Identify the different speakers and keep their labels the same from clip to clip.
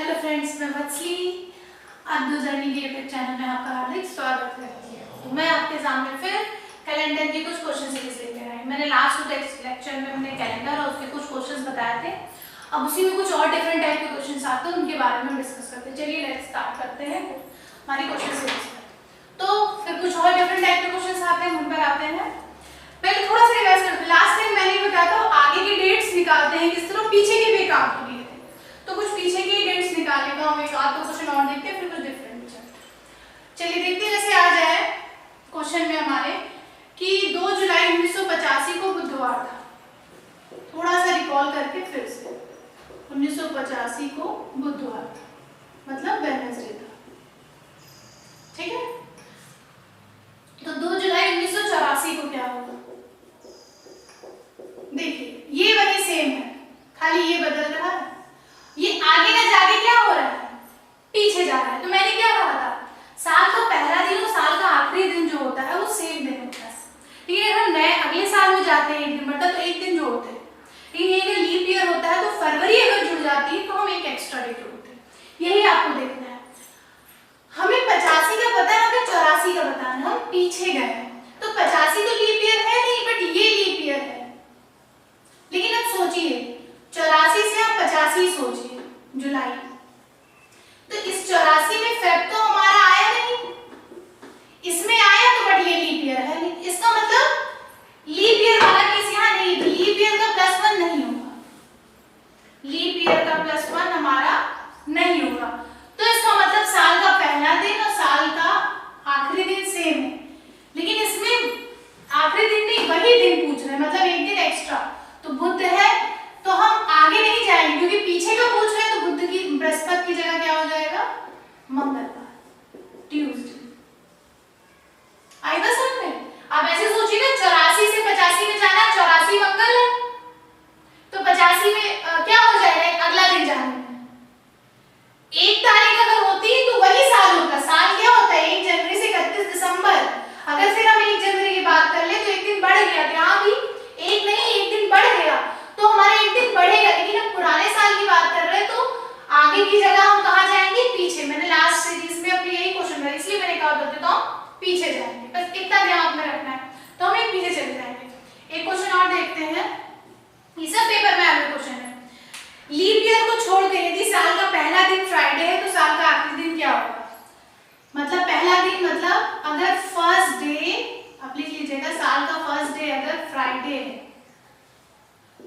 Speaker 1: Hello friends, मैं वत्सली। अब दो जर्नी के यूट्यूब चैनल में आपका हार्दिक स्वागत करती हूँ। तो मैं आपके सामने फिर कैलेंडर के कुछ क्वेश्चन सीरीज लेकर आई। मैंने लास्ट लेक्चर में हमने कैलेंडर और उसके कुछ क्वेश्चंस बताए थे। अब उसी में कुछ और डिफरेंट टाइप के क्वेश्चंस आते हैं, उनके बारे में हम डिस्कस करते हैं। चलिए लेट्स स्टार्ट करते हैं हमारी क्वेश्चन सीरीज में। तो फिर कुछ और डिफरेंट टाइप के क्वेश्चंस आते हैं, उन पर आते हैं। पहले थोड़ा सा रिवाइज करते हैं। लास्ट टाइम मैंने बताया था आगे की डेट्स निकालते हैं किस तरह, पीछे के भी काम किए थे। तो कुछ पीछे की डेट्स निकालने का हम एक आध दो क्वेश्चन और देखते हैं, फिर कुछ डिफरेंट बचा। चलिए देखते हैं। जैसे आ जाए क्वेश्चन में हमारे कि 2 जुलाई 1985 को बुधवार था। थोड़ा सा रिकॉल करके फिर से 1985 को बुधवार था, मतलब वेडनेसडे था। ठीक है, तो 2 जुलाई 1984 को क्या होगा? देखिए ये वाली सेम है, खाली ये बदल रहा है। ये आगे का जाके क्या हो रहा है, पीछे जा रहा है। तो मैंने क्या कहा था, साल का पहला दिन और साल का आखिरी दिन जो होता है वो सेम दिन होता है। लेकिन अगर नए अगले साल में जाते हैं एक दिन बढ़ता तो एक दिन जोड़ते हैं। लेकिन ये अगर लीप ईयर होता है तो फरवरी अगर जुड़ जाती है तो हम एक एक्स्ट्रा डे जोड़ते हैं। यही आपको देखना है। हमें 85 का पता है, हमें 84 का पता है, हम पीछे गए हैं। तो 85 तो लीप ईयर है नहीं, बट ये लीप ईयर है। लेकिन अब सोचिए 84 से आप 85 सोचिए, जुलाई। तो इस 84 में फेब तो हमारा आया नहीं, इसमें आया तो बट ये लीप ईयर है। इसका मतलब लीप ईयर वाला केस यहाँ नहीं, लीप ईयर का +1 नहीं होगा। लीप ईयर का +1 हमारा नहीं होगा। तो इसका मतलब साल का पहला दिन और साल का आखिरी दिन सेम है। लेकिन इसमें आखिरी दिन नहीं, वही दिन पूछ रहे हैं, मतलब एक दिन एक्स्ट्रा। तो बुध है तो हम आगे नहीं जाएंगे, क्योंकि पीछे का पूछ रहे हैं। तो बुध की बृहस्पति की जगह क्या हो जाएगा, मंगलवार, ट्यूसडे। आई बात समझ में? आप ऐसे सोचिए ना, 84 से 85 में जाना, 84 मंगल है तो 85 में क्या हो जाएगा, अगला दिन जाने में 1 तारीख अगर होती तो वही साल होता। साल क्या होता है, 1 जनवरी से 31 दिसंबर। अगर फिर हम 1 जनवरी की बात कर ले तो एक दिन बढ़ गया, यहाँ भी एक नहीं एक दिन बढ़ गया, तो हमारा एक दिन बढ़ेगा। लेकिन हम पुराने साल की बात कर रहे हैं तो आगे की जगह हम कहाँ जाएंगे, पीछे। मैंने लास्ट सीरीज में अपनी यही क्वेश्चन था, इसलिए मैंने कहा था तो हम पीछे जाएंगे। बस इतना ध्यान में रखना है, तो हम एक पीछे चले जाएंगे। एक क्वेश्चन और देखते हैं, ये सब पेपर में आगे क्वेश्चन है। लीप ईयर को छोड़ के यदि साल का पहला दिन फ्राइडे है तो साल का आखिरी दिन क्या होगा? मतलब पहला दिन मतलब अगर फर्स्ट डे, आप लिख लीजिएगा, साल का फर्स्ट डे अगर फ्राइडे है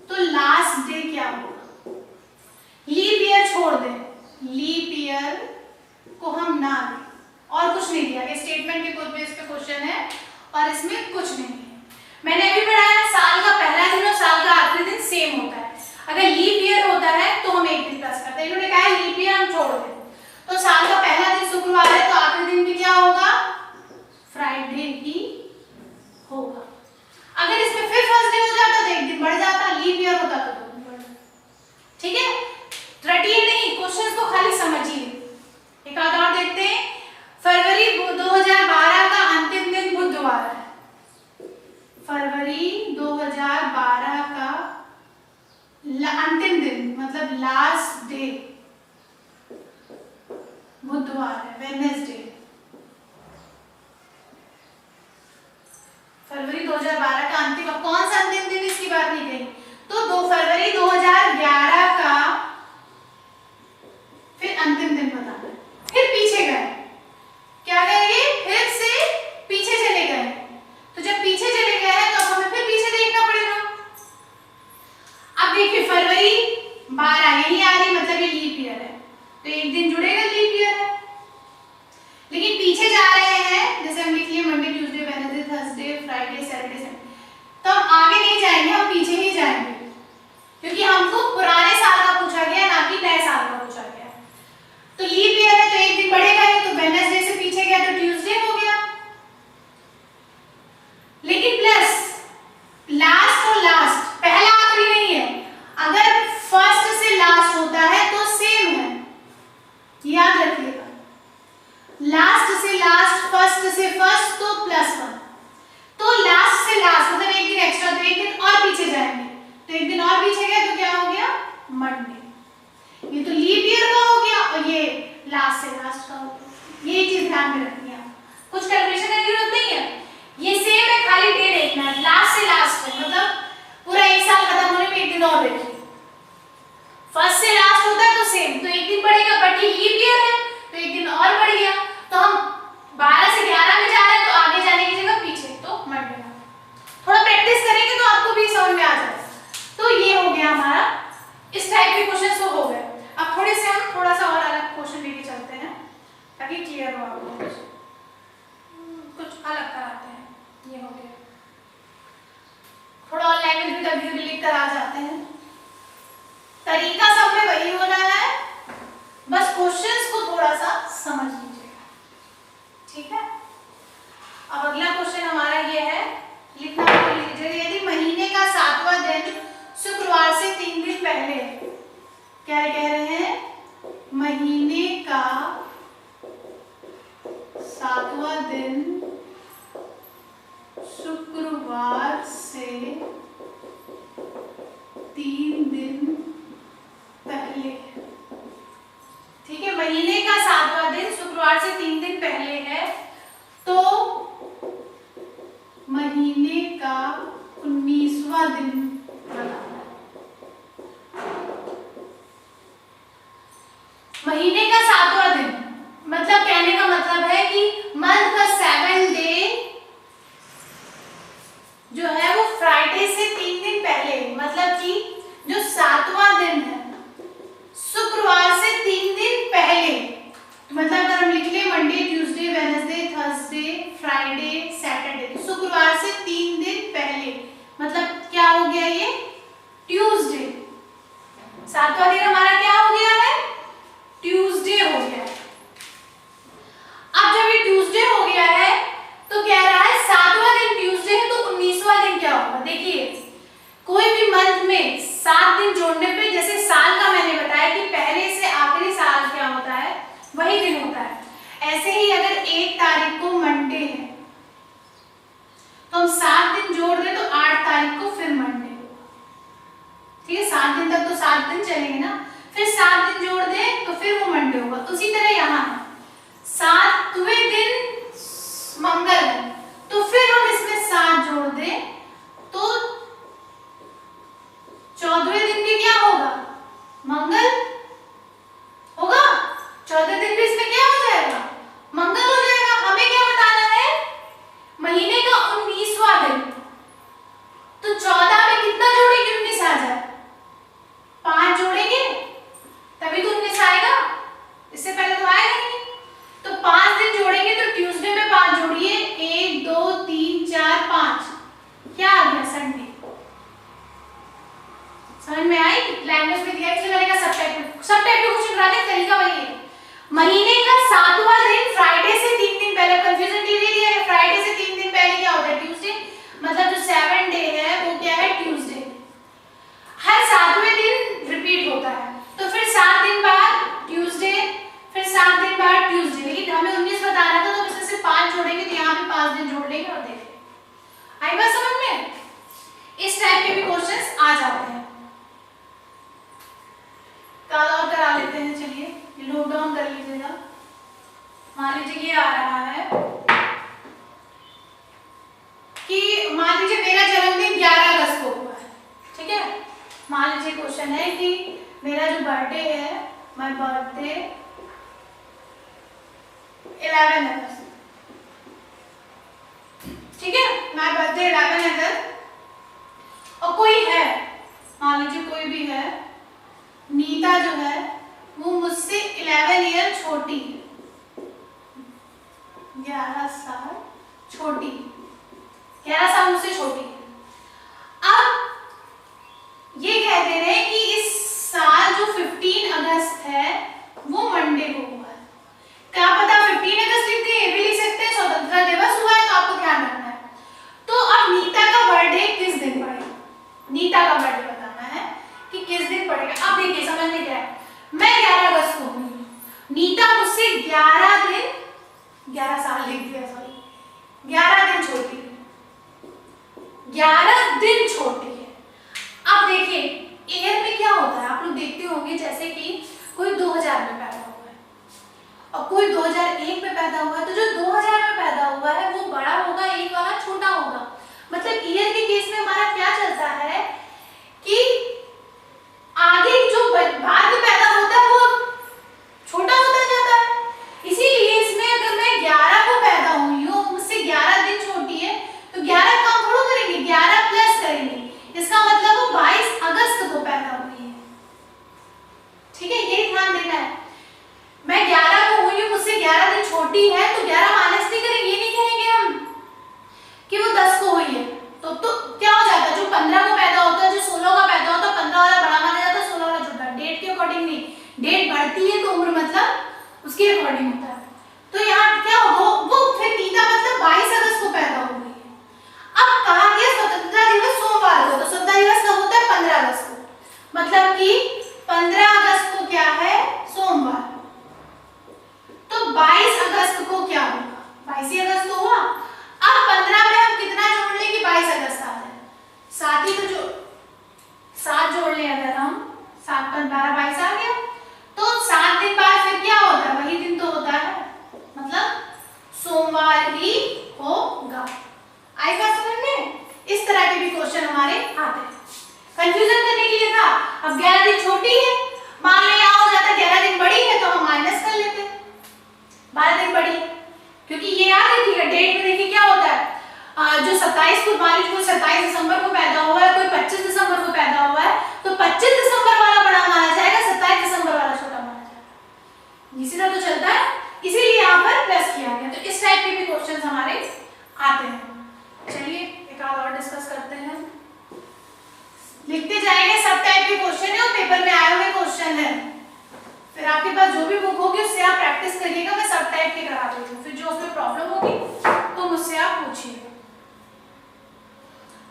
Speaker 1: तो लास्ट डे क्या होगा? लीप ईयर छोड़ दें, लीप ईयर को हम ना लें, और कुछ नहीं दिया। ये स्टेटमेंट के कुछ बेस पे क्वेश्चन है और इसमें कुछ नहीं है। मैंने अभी पढ़ाया साल का पहला दिन और साल का आखिरी दिन सेम होता है। अगर लीप ईयर होता है तो हम एक दिन प्लस करते हैं। इन्होंने कहा लीप ईयर हम छोड़ दें, तो साल का पहला दिन शुक्रवार है तो आखिरी दिन भी क्या होगा, फ्राइडे ही होगा। अगर इसमें फिर फर्स्ट डे हो जाता तो एक दिन बढ़ जाता, लीप ईयर होता तो 2 दिन बढ़ जाता। ठीक है, रटिए नहीं, क्वेश्चंस को खाली समझिए। एक आध और देखते हैं। फरवरी 2012 का अंतिम दिन बुधवार है। फरवरी 2012 का अंतिम दिन मतलब लास्ट डे बुधवार है, वेडनेसडे। फरवरी 2012 का अंतिम, कौन सा अंतिम दिन इसकी बात नहीं कही, तो 2 फरवरी 2011 का फिर अंतिम दिन बताना है। फिर पीछे गए, क्या करेंगे, फिर से पीछे चले गए। तो जब पीछे चले गए हैं तो हमें फिर पीछे देखना पड़ेगा। अब देखिए फरवरी 12 यही आ रही, मतलब ये लीप ईयर है तो एक दिन जुड़ेगा, लीप ईयर है। लेकिन पीछे जा रहे हैं, जैसे हम लिख लिए Monday Tuesday Wednesday Thursday Friday Saturday Sunday, तो हम आगे नहीं जाएंगे, हम पीछे ही जाएंगे, क्योंकि हमको पुराने साल का पूछा गया, ना कि नए साल का पूछा गया। तो लीप ईयर है तो एक दिन बढ़ेगा ही, तो वेडनेसडे से पीछे गया तो ट्यूसडे हो गया। लेकिन प्लस लास्ट और लास्ट, पहला आखिरी नहीं है। अगर फर्स्ट से लास्ट होता है तो सेम है, याद रखिएगा। लास्ट से लास्ट, फर्स्ट से फर्स्ट तो +1, तो लास्ट से लास्ट मतलब एक दिन एक्स्ट्रा, तो एक दिन और पीछे जाएंगे तो लास्ट से लास्ट का होता है। ये चीज ध्यान में रखनी है, कुछ कैलकुलेशन करने की जरूरत नहीं है, ये सेम है, खाली डे देखना है, लास्ट से लास्ट है, मतलब पूरा एक साल खत्म होने में एक दिन और देखिए। फर्स्ट से लास्ट होता है तो सेम, तो एक दिन बढ़ेगा, बट ये लीप ईयर है तो एक दिन और बढ़ गया, तो हम 12 से 11 में जा रहे हैं तो आगे जाने की जगह पीछे, तो मत देना। थोड़ा प्रैक्टिस करेंगे तो आपको भी समझ में आ जाएगा। तो ये हो गया हमारा, इस टाइप के क्वेश्चन तो हो गए। अब थोड़े से हम थोड़ा सा और अलग क्वेश्चन लेके चलते हैं ताकि क्लियर हो आपको, कुछ अलग कराते हैं। ये हो गया, थोड़ा और लैंग्वेज भी कभी कभी लिख कर आ जाते हैं, तरीका सब में वही होना है, बस क्वेश्चंस को थोड़ा सा समझ लीजिएगा, ठीक है। अब अगला क्वेश्चन हमारा ये है, लिखना बोल लीजिएगा, यदि महीने का 7वां दिन शुक्रवार से 3 दिन पहले, क्या कह रहे हैं, महीने का 7वां दिन शुक्रवार से 3 दिन पहले, ठीक है, महीने का 7वां दिन शुक्रवार से 3 दिन पहले है, तो महीने का 19वां दिन बताना है। महीने का 7वां दिन मतलब कहने का मतलब है कि मंथ का 7 डे जो है वो फ्राइडे से 3 दिन पहले, मतलब कि जो 7वां दिन है शुक्रवार से 3 दिन पहले, मतलब अगर हम लिख ले Monday, Tuesday, Wednesday, Thursday, Friday, Saturday, शुक्रवार से 3 दिन पहले, मतलब क्या हो गया, ये ट्यूसडे। 7वां दिन हमारा क्या हो गया है, ट्यूसडे हो गया। अब जब ये ट्यूसडे हो गया है तो कह रहा है 7वां दिन ट्यूसडे है, तो 19वां दिन क्या होगा। देखिए कोई भी मंथ में 7 दिन जोड़ने पे, जैसे साल का मैंने बताया कि पहले से आखिरी साल क्या होता है, वही दिन होता है, ऐसे ही अगर 1 तारीख को मंडे है तो हम 7 दिन जोड़ दें तो 8 तारीख को फिर मंडे होगा, ठीक है, 7 दिन तक तो 7 दिन चलेंगे ना, फिर 7 दिन जोड़ दें तो फिर वो मंडे होगा। उसी तरह यहाँ 7वें दिन मंगल है, तो फिर हम इसमें 7 जोड़ दें तो 14वें दिन भी क्या होगा, मंगल होगा, 14वें दिन भी इसमें क्या हो जाएगा, मंगल हो जाएगा। हमें क्या बताना है, महीने का 19वां दिन, तो 14 में कितना जोड़ेंगे, 19 आ जाए, 5 जोड़ेंगे तभी तो 19 आएगा, इससे पहले तो आएगा नहीं। तो 5 दिन जोड़ेंगे तो ट्यूसडे में 5 जोड़िए, 1 2 3 4 5, क्या आ गया, संडे। समझ में आई, लैंग्वेज में दिया, इसलिए मैंने कहा सब टाइप के क्वेश्चन कराने का तरीका वही है। महीने का 7वां दिन फ्राइडे से 3 दिन पहले, कंफ्यूजन क्लियर दिया है, फ्राइडे से 3 दिन पहले क्या होता है, ट्यूसडे, मतलब जो 7 डे है वो क्या है, ट्यूसडे। हर 7वें दिन रिपीट होता है, तो फिर 7 दिन बाद ट्यूसडे, फिर 7 दिन बाद ट्यूसडे, लेकिन हमें 19 बताना था तो इसमें से 5 जोड़ेंगे तो यहाँ पे 5 दिन जोड़ लेंगे और देखेंगे। आई बात समझ में, इस टाइप के भी क्वेश्चंस आ जाते हैं। कल और करा लेते हैं, चलिए ये नोट डाउन कर लीजिएगा। मान लीजिए ये आ रहा है कि मान लीजिए मेरा जन्मदिन 11 अगस्त को हुआ है, ठीक है, मान लीजिए क्वेश्चन है कि मेरा जो बर्थडे है, माय बर्थडे 11 अगस्त, ठीक है, माय बर्थडे 11 अगस्त, और कोई है, मान लीजिए कोई भी है, नीता जो है वो मुझसे 11 ईयर छोटी है, 11 साल छोटी, 11 साल मुझसे छोटी है। अब ये कह दे रहे हैं कि इस साल जो 15 अगस्त है वो मंडे को हुआ है, क्या पता 15 अगस्त लिख दें, ये भी लिख सकते हैं, स्वतंत्रता दिवस हुआ है, तो आपको ध्यान रखना है। तो अब नीता का बर्थडे किस दिन पड़ेगा, नीता का बर्थडे बताना है कि किस दिन पड़ेगा। अब देखिए समझने क्या है, मैं 11 अगस्त को हूँ, नीता मुझसे 11 दिन, 11 साल लिख दिया, सॉरी, 11 दिन छोटी है, 11 दिन छोटी है। अब देखिए ईयर में क्या होता है, आप लोग देखते होंगे जैसे कि कोई 2000 में पैदा हुआ है, ध्यान देना है। मैं 11 को हुई हूँ, मुझसे 11 दिन छोटी है, तो 11 माइनस नहीं करेंगे, ये नहीं कहेंगे हम कि वो 10 को हुई है। तो क्या हो जाता है, जो 15 को पैदा होता है, जो 16 का पैदा होता है, 15 वाला बड़ा माना जाता है, 16 वाला छोटा। डेट के अकॉर्डिंग नहीं, डेट बढ़ती है तो उम्र मतलब उसके अकॉर्डिंग होता है। तो यहाँ क्या होगा, वो फिर नीता मतलब 22 अगस्त को पैदा हो गई है। अब कहा गया स्वतंत्रता दिवस सोमवार को, तो स्वतंत्रता दिवस कब होता है, 15 अगस्त को, मतलब कि 15 अगस्त को क्या है, सोमवार। तो 22 अगस्त को क्या होगा, 22 अगस्त तो हुआ। अब 15 में हम कितना जोड़ लें कि 22 अगस्त आ जाए, 7 ही तो जो 7 जोड़ लें अगर हम, 7 पर 12 22 आ गया। तो 7 दिन बाद फिर क्या होता है, वही दिन तो होता है, मतलब सोमवार ही होगा। आई बात समझ में? इस तरह के भी क्वेश्चन हमारे आते हैं। कंफ्यूजन करने के लिए था। अब 11 दिन छोटी है, मान लो यहाँ हो जाता 11 दिन बड़ी है, तो हम माइनस कर लेते 12 दिन बड़ी, क्योंकि ये याद रखिएगा डेट में देखिए क्या होता है, जो 27 को मान लीजिए कोई 27 दिसंबर को पैदा हुआ है, कोई 25 दिसंबर को पैदा हुआ है, तो 25 दिसंबर वाला बड़ा माना जाएगा, 27 दिसंबर वाला छोटा माना जाएगा। इसी तरह तो चलता है, इसीलिए यहाँ पर प्लस किया गया। तो इस टाइप के भी क्वेश्चंस हमारे आते हैं। चलिए एक और डिस्कस करते हैं, लिखते जाएंगे, सब टाइप के क्वेश्चन है और पेपर में आए हुए क्वेश्चन है। फिर आपके पास जो भी बुक होगी उससे आप प्रैक्टिस करिएगा, मैं सब टाइप के करा देती हूँ, फिर जो उसमें प्रॉब्लम होगी तो मुझसे आप पूछिएगा।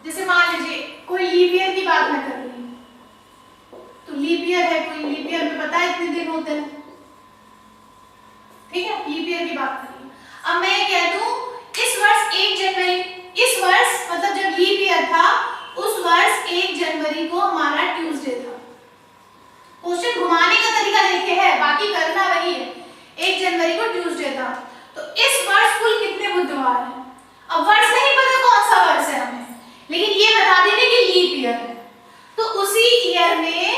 Speaker 1: जैसे मान लीजिए कोई लीप ईयर की बात मैं कर रही हूँ, तो लीप ईयर है, कोई लीप ईयर में पता है इतने दिन होते हैं, ठीक है, लीप ईयर की बात कर रही हूँ। अब मैं कह दूं इस वर्ष 1 जनवरी, इस वर्ष मतलब जब लीप ईयर था उस वर्ष 1 जनवरी को हमारा ट्यूसडे था। क्वेश्चन घुमाने का तरीका देखे है, बाकी करना वही है। 1 जनवरी को ट्यूसडे था, तो इस वर्ष कुल कितने बुधवार हैं। अब वर्ष नहीं पता कौन सा वर्ष है हमें, लेकिन ये बता देने कि लीप ईयर है, तो उसी ईयर में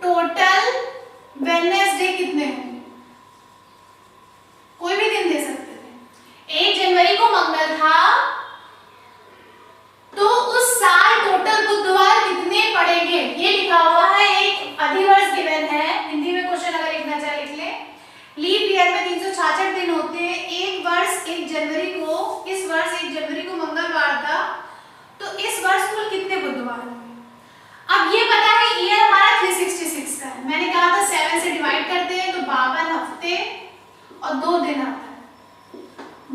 Speaker 1: टोटल वेडनेसडे कितने होंगे, कोई भी दिन दे सकते थे। 1 जनवरी को मंगल था, तो उस साल टोटल बुधवार कितने पड़ेंगे, ये लिखा हुआ है, एक अधिवर्ष गिवन है। हिंदी में क्वेश्चन अगर लिखना चाहे लिख ले। लीप ईयर में 366 दिन होते हैं, एक वर्ष 1 जनवरी को, इस वर्ष 1 जनवरी को मंगलवार था, तो इस वर्ष कुल कितने बुधवार होंगे। अब ये पता है ईयर हमारा 366 का है, मैंने कहा था 7 से डिवाइड करते हैं तो 52 हफ्ते और 2 दिन आता है।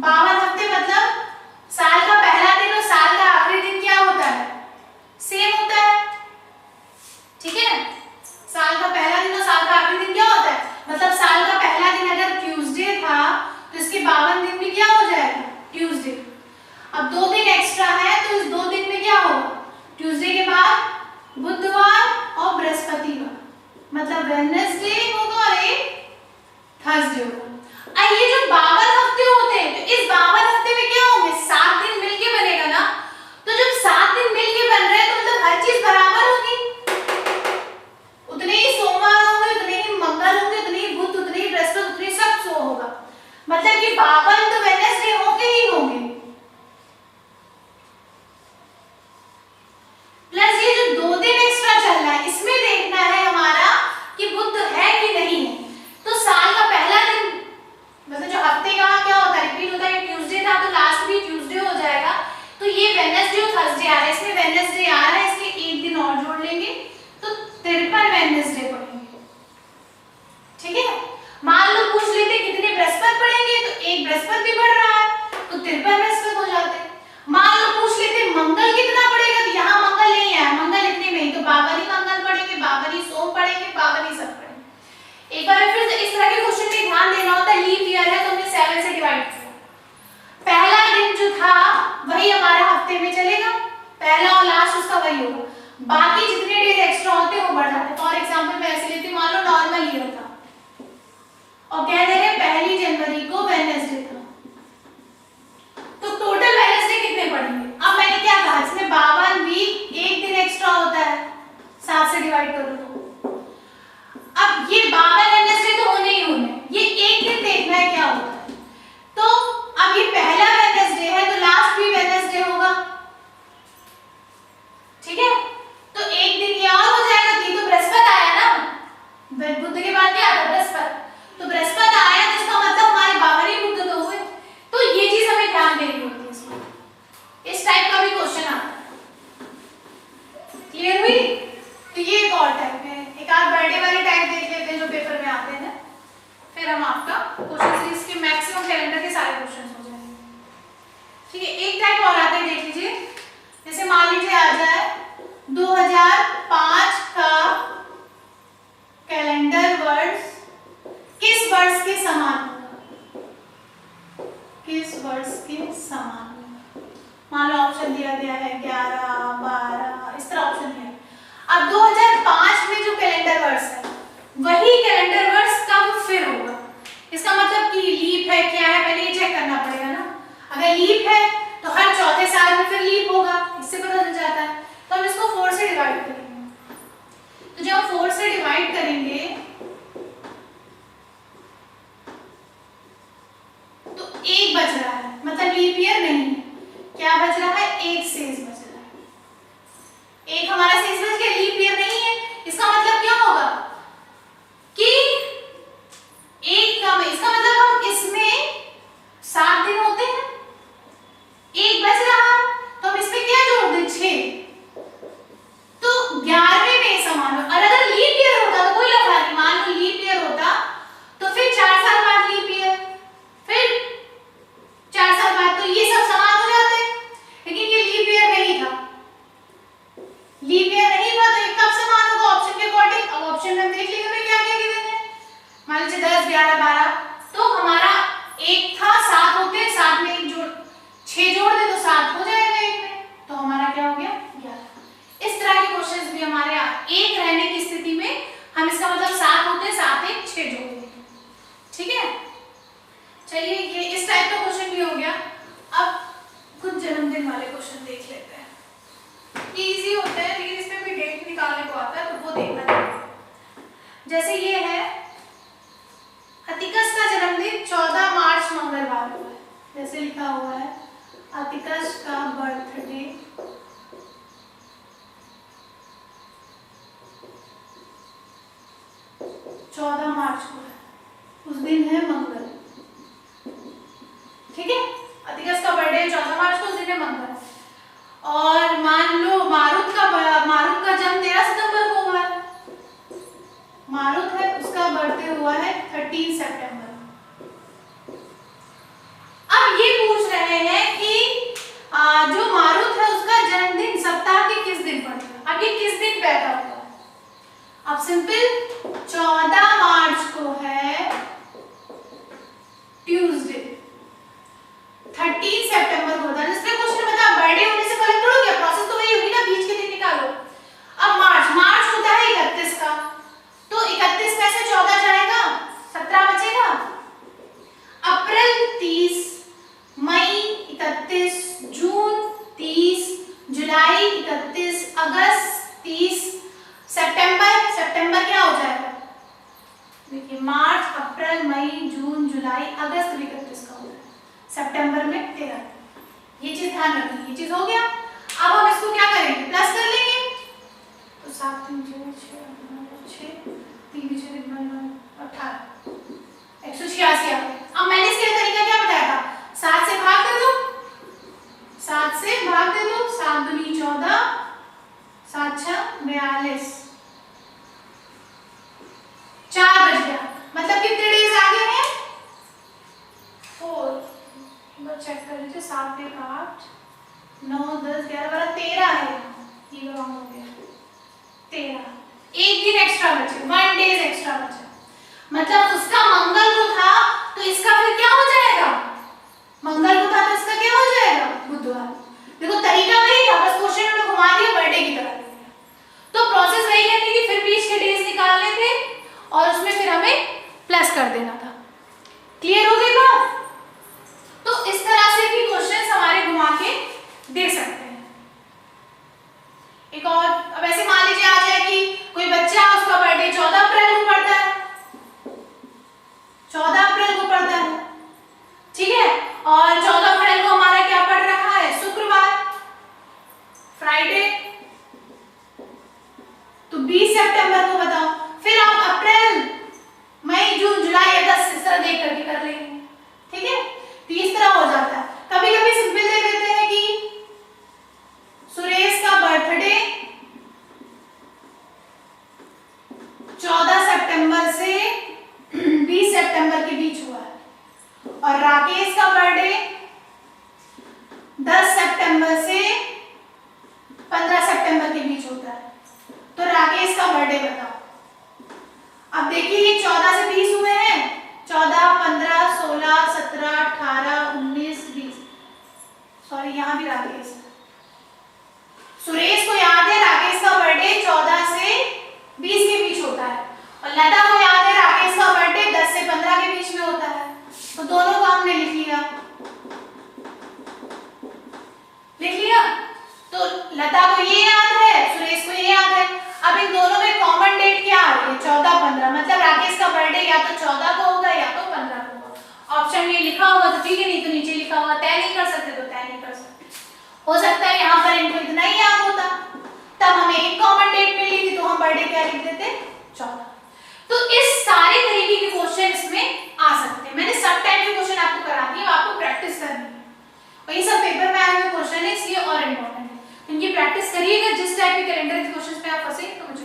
Speaker 1: 52 हफ्ते मतलब साल का पहला दिन और साल का आखिरी दिन क्या होता है, सेम होता है, ठीक है। साल का पहला दिन और साल का आखिरी दिन क्या होता है, मतलब साल का पहला दिन अगर ट्यूसडे था तो इसके 52 दिन भी क्या हो जाएगा, ट्यूसडे। अब 2 दिन एक्स्ट्रा है, तो इस 2 दिन में क्या होगा, ट्यूसडे के बाद बुधवार और बृहस्पतिवार, मतलब वेडनेसडे होगा और एक थर्सडे होगा। अब ये जो 52 हफ्ते होते हैं, तो इस 52 हफ्ते में क्या होंगे, 7 दिन मिलके बनेगा ना, तो जब 7 दिन मिलके बन रहे हैं तो मतलब हर चीज बराबर होगी, उतने ही सोमवार होंगे, उतने ही मंगल होंगे, उतने ही बुध, उतने ही बृहस्पति, उतने सब सो होगा, मतलब कि 52 तो वेडनेसडे होंगे ही होंगे। प्लस ये जो 2 दिन एक्स्ट्रा चल रहा है, इसमें देखना है हमारा कि बुध है कि नहीं है। तो साल का पहला दिन मतलब जो हफ्ते का क्या होता है, रिपीट होता है, ट्यूसडे था तो लास्ट भी ट्यूसडे हो जाएगा, तो ये वेडनेसडे और थर्सडे आ रहा है, इसमें वेडनेसडे आ रहा है, इसके एक दिन और जोड़ लेंगे तो 53 वेडनेसडे पड़ेंगे, ठीक है। मान लो पूछ लेते कितने बृहस्पति पड़ेंगे, तो एक बृहस्पति भी बढ़ रहा है तो 53 बृहस्पति हो जाते। मान लो पूछ लेते मंगल कितना पड़ेगा, तो यहाँ मंगल नहीं है, मंगल इतने में ही, तो 52 ही मंगल पड़ेंगे, 52 ही सोम पड़ेंगे, 52 ही सब पड़ेंगे। एक बार फिर इस तरह के क्वेश्चन में ध्यान देना होता है, लीप ईयर है तो हमने 7 से डिवाइड किया, पहला दिन जो था वही हमारा हफ्ते में चलेगा, पहला और लास्ट उसका वही होगा, बाकी जितने डेज एक्स्ट्रा होते हैं वो बढ़ जाते हैं। फॉर एग्जांपल मैं ऐसे लेती हूं, मान लो नॉर्मल ईयर था और कह दे रहे 1 जनवरी को वेडनेसडे था, तो टोटल वेडनेसडे कितने पड़ेंगे। अब मैंने क्या कहा, इसमें 52 भी एक दिन एक्स्ट्रा होता है, 7 से डिवाइड करो तो अब ये 52 वेडनेसडे तो होने ही होने, ये एक दिन देखना है क्या होता है। तो अब ये पहला वेडनेसडे है तो लास्ट भी वेडनेसडे होगा, ठीक है, तो एक दिन ये और हो जाएगा, ये तो बृहस्पति आया ना, और टाइप है, एक आध बर्थडे वाले टाइप देख लेते हैं जो पेपर में आते हैं, फिर हम आपका क्वेश्चन सीरीज के मैक्सिमम कैलेंडर के सारे क्वेश्चन हो जाएंगे। ठीक है, एक टाइप और आता है, देख लीजिए। जैसे मान लीजिए आ जाए 2005 का कैलेंडर वर्ष किस वर्ष के समान होगा, किस वर्ष के समान होगा। मान लो ऑप्शन दिया गया है 11, 12, इस तरह ऑप्शन दिया है। अब 2005 में जो कैलेंडर वर्ष है वही कैलेंडर वर्ष कब फिर होगा, इसका मतलब कि लीप है क्या है, पहले ये चेक करना पड़ेगा ना। अगर लीप है तो हर चौथे साल में फिर लीप होगा, इससे पता चल जाता है। तो हम इसको 4 से डिवाइड करेंगे, तो जब हम 4 से डिवाइड करेंगे तो 1 बच रहा है, मतलब लीप ईयर नहीं है। क्या बच रहा है, 1 शेष बच रहा है। 1 हमारा शेष बच गया, लीप ईयर नहीं है। इसका मतलब क्या होगा कि 1 कम है, इसका मतलब हम इसमें 7 दिन होते हैं, 1 बच रहा है तो हम इसमें क्या जोड़ दें, 6, तो 11वें में समान हो। और अगर लीप ईयर होता तो कोई लफड़ा नहीं, मान लो लीप ईयर होता तो फिर 4 साल बाद लीप ईयर, फिर 4 साल बाद, तो ये सब समान हो जाते हैं। लेकिन ये लीप ईयर नहीं था, लीप ईयर नहीं था तो ये कब समान होगा, ऑप्शन के अकॉर्डिंग। अब ऑप्शन में हम देख लेंगे क्या क्या गिवन है। मान लीजिए 10, 11, 12, तो हमारा 1 था, 7 होते हैं, 7 में 1 जोड़ 6 जोड़ दे तो 7 हो जाएगा 1 में, तो हमारा क्या हो गया, 11। इस तरह के क्वेश्चंस भी हमारे यहाँ 1 रहने की स्थिति में हम इसका मतलब 7 होते हैं, 7 1 6 जोड़ देंगे। ठीक है, चलिए ये इस टाइप का क्वेश्चन भी हो गया। अब कुछ जन्मदिन वाले क्वेश्चन देख लेते हैं, इजी होते हैं लेकिन इसमें भी डेट निकालने को आता है तो वो देखना चाहिए। जैसे ये है, अतिकस का जन्मदिन 14 मार्च मंगलवार को है, जैसे लिखा हुआ है अतिकस का बर्थडे 14 मार्च को है, उस दिन है मंगल। ठीक है, अतिकस का बर्थडे 14 मार्च को, उस दिन है मंगल। और मान लो मारुत का जन्म 13 सितंबर को हुआ है, मारुत है उसका बर्थडे हुआ है 13 सितंबर। अब ये पूछ रहे हैं कि जो मारुत है उसका जन्मदिन सप्ताह के किस दिन पड़ेगा। अब ये किस दिन पैदा हुआ है, अब सिंपल 14 मार्च को है ट्यूसडे, 13 सितंबर को होता है। इसलिए क्वेश्चन बता बर्थडे होने से कलेक्ट करोगे, प्रोसेस तो वही होगी ना, बीच के दिन निकालो। अब मार्च होता है 31 का, तो 31 में से 14 जाएगा, 17 बचेगा। अप्रैल 30, मई 31, जून 30, जुलाई 31, अगस्त 30, सितंबर क्या हो जाएगा, देखिए मार्च, अप्रैल, मई, जून, जुलाई, अगस्त 31 का हो जाएगा, सितंबर में 13। ये चीज ध्यान रखिए, ये चीज हो गया। अब हम इसको क्या करेंगे, प्लस कर लेंगे, तो 7 3 6 3 6 18 186 आ गया। अब मैंने इसका तरीका क्या बताया था, 7 से भाग दे दो, 7 से भाग दे दो, 7 दूनी 14, 7 6 42, 4 बज गया, मतलब कितने डेज आगे हैं, 4। चेक कर लीजिए, 7 1 8 9 10 11 12 13 है, ये रॉन्ग हो गया, 13, एक दिन एक्स्ट्रा बचे, 1 डेज एक्स्ट्रा बचा, मतलब उसका मंगल को था तो इसका फिर क्या हो जाएगा, मंगल को था तो इसका क्या हो जाएगा, बुधवार। देखो तरीका वही था, बस क्वेश्चन में घुमा दिया, बर्थडे की तरह दिया, तो प्रोसेस वही करनी थी, फिर बीच के डेज निकालने थे और उसमें फिर हमें प्लस कर देना था। क्लियर हो गई बात। तो इस तरह से भी क्वेश्चंस हमारे घुमा के दे सकते हैं। एक और, अब ऐसे मान लीजिए आ जाए कि कोई बच्चा उसका बर्थडे 14 अप्रैल को पड़ता है, 14 अप्रैल को पड़ता है, ठीक है, और 14 अप्रैल को हमारा क्या पड़ रहा है, शुक्रवार, फ्राइडे, तो 20 सितंबर को बताओ। फिर आप अप्रैल, मई, जून, जुलाई, अगस्त इस तरह देख करके कर लेंगे, ठीक है, तो इस तरह हो जाता है। कभी कभी सिंपल दे देते हैं कि सुरेश का बर्थडे 14 सितंबर से 20 सितंबर के बीच हुआ है। और राकेश का बर्थडे 10 सितंबर से 15 सितंबर के बीच होता है। तो राकेश का बर्थडे बताओ। अब देखिए ये 14 से 20 हुए हैं, 14, 15, 16, 17, 18, 19, 20। सॉरी यहाँ भी राकेश है। सुरेश को याद है राकेश का बर्थडे 14 से 20 के बीच होता है, और लता को याद है राकेश का बर्थडे 10 से 15 के बीच में होता है। तो दोनों को हमने लिख लिया। तो लता को ये याद है, सुरेश को ये याद है। अब इन दोनों में कॉमन डेट क्या आ रही है? 14, 15। मतलब राकेश का बर्थडे या तो 14 को होगा या तो 15 को होगा। ऑप्शन में लिखा होगा तो ठीक है, नहीं तो नीचे लिखा होगा। तय नहीं कर सकते तो तय नहीं कर सकते। हो सकता है यहाँ पर इनको इतना ही याद होता, तब हमें एक कॉमन डेट मिली थी तो हम बर्थडे क्या लिख देते? 14। तो इस सारे तरीके के क्वेश्चन इसमें आ सकते हैं। मैंने सब टाइप के क्वेश्चन आपको करा दिए, आपको प्रैक्टिस करनी है। और ये सब पेपर में आए हुए क्वेश्चन है, इसलिए और इम्पोर्टेंट है। इनकी प्रैक्टिस करिएगा। जिस टाइप के कैलेंडर के क्वेश्चन पे आप फंसे तो मुझे